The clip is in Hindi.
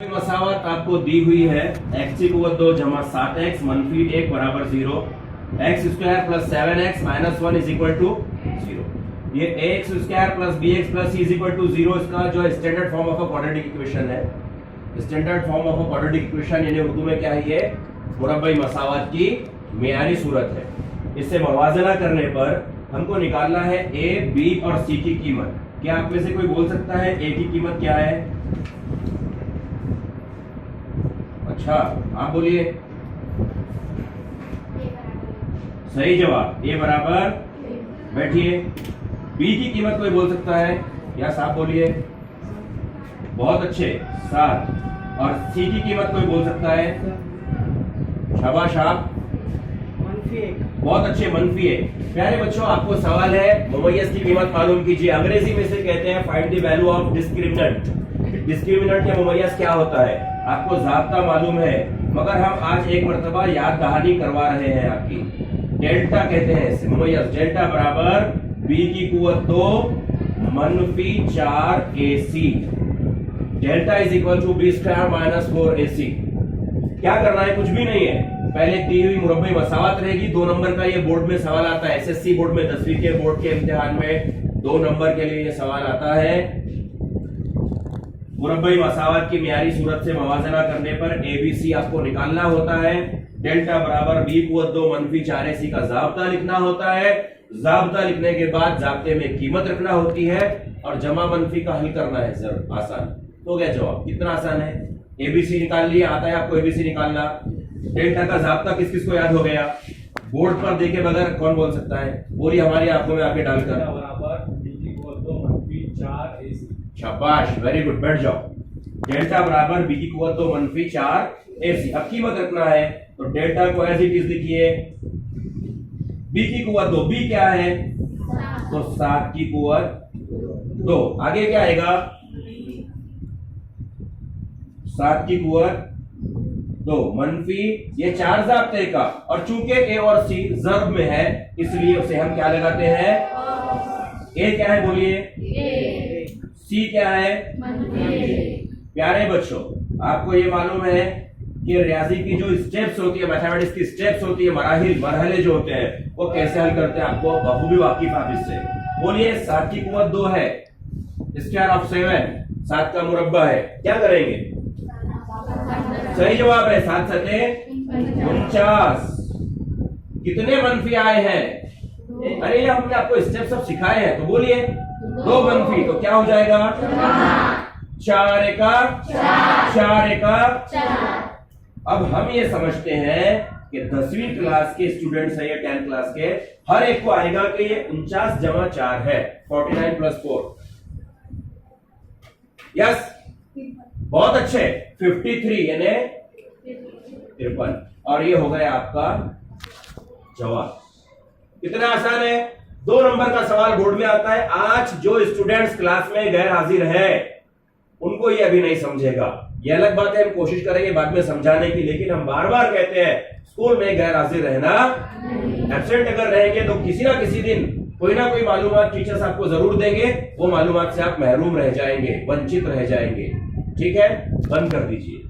मसावत आपको दी हुई है x इक्वल 2 जमा 7x मनफी 1 बराबर 0, x square plus 7x minus 1 is equal to 0। ये ax square plus bx plus c is equal to 0 इसका जो standard form of a quadratic equation है। Standard form of a quadratic equation यानी उर्दू में क्या है, ये मुरब्बई मसावत की मेयारी सूरत है। इससे मवाजना करने पर हमको निकालना है a, b और c की कीमत। क्या आप में से कोई बोल सकता है a की कीमत क्या है? अच्छा, आप बोलिए। सही जवाब a बराबर, बैठिए। b की कीमत कोई बोल सकता है? यस, आप बोलिए। बहुत अच्छे, 7। और c की कीमत कोई बोल सकता है? शाबाश, आप। बहुत अच्छे, मनफी 1। प्यारे बच्चों, आपको सवाल है मुमय्यज की कीमत मालूम कीजिए। अंग्रेजी में से कहते हैं find the value of discriminant. Discriminant या मुमय्यज क्या होता है आपको जाब्ता मालूम है, मगर हम आज एक मर्तबा याद दहानी करवा रहे हैं आपकी। डेल्टा कहते हैं इसे, मुमय्यज। डेल्टा बराबर b की कुव्वत 2 मनफी 4 ac। Delta is equal to b square minus 4 ac। क्या करना है? कुछ भी नहीं है। पहले दी हुई मुरब्बई मसावत रहेगी। 2 नंबर का ये बोर्ड में सवाल आता है। एसएससी बोर्ड में 10वीं के बोर्ड के इम्तिहान में 2 नंबर के लिए ये सवाल आता है। मुरब्बई मसावत की मियारी सूरत से मवाजना करने पर एबीसी आपको निकालना होता है। डेल्टा बराबर b कुव्वत 2 मनफी 4 ac का जाब्ता लिखना होता है। जाब्ता लिखने के बाद जाब्ते में कीमत रखना होती है और जमा मनफी का हल करना है। सर आसान हो गया जवाब। कितना आसान है? एबीसी निकाल लिया। आता है आपको एबीसी निकालना। डेल्टा का जाब्ता किस किस को याद हो गया? बोर्ड पर देखे बगैर कौन बोल सकता है? पूरी हमारी आंखों में आके डालकर। बराबर b की कुव्वत 2 मनफी 4 ac। शाबाश, वेरी गुड, बैठ जाओ। डेल्टा बराबर b की कुव्वत 2 मनफी 4 ac। अब कीमत रखना है तो डेल्टा को एज इट इज लिखिए। b की कुव्वत 2, b क्या है? तो 7 की कुव्वत 2। आगे क्या आएगा? 7 की कुव्वत 2 मनफी ये 4 जाब्ते का, और चूंकि a और c ज़र्ब में है इसलिए उसे हम क्या लगाते हैं? a क्या है बोलिए? c क्या है? प्यारे बच्चों, आपको ये मालूम है कि रियाजी की जो स्टेप्स होती है, मैथमेटिक्स की स्टेप्स होती है, मरहले जो होते हैं वो कैसे हल करते हैं आपको बखूबी वाकिफ आप इससे। बोलिए 7 की कुव्वत 2 है, स्क्वायर ऑफ 7, 7 का मुरब्बा है। क्या करेंगे? सही जवाब है 7 सते 49। कितने मनफी आए हैं? अरे ये हमने आपको स्टेप सब सिखाए हैं, तो बोलिए 2 मनफी, तो क्या हो जाएगा? 4 एका 4 एका 4। अब हम ये समझते हैं कि 10वीं क्लास के स्टूडेंट्स हैं या 10th क्लास के, हर एक को आएगा कि ये 49 जमा 4 है, 49 प्लस 4। यस, बहुत अच्छे, 53 यानी 53। और ये हो गया आपका जवाब। कितना आसान है। 2 नंबर का सवाल बोर्ड में आता है। आज जो स्टूडेंट्स क्लास में गैर हाजिर है उनको ये अभी नहीं समझेगा। ये अलग बात है, हम कोशिश करेंगे बाद में समझाने की, लेकिन हम बार बार कहते हैं स्कूल में गैर हाजिर रहना, एब्सेंट अगर रहेंगे तो किसी ना किसी दिन कोई ना कोई मालूमात टीचर्स आपको जरूर देंगे। वो मालूमात से आप महरूम रह जाएंगे, वंचित रह जाएंगे। ठीक है, बंद कर दीजिए।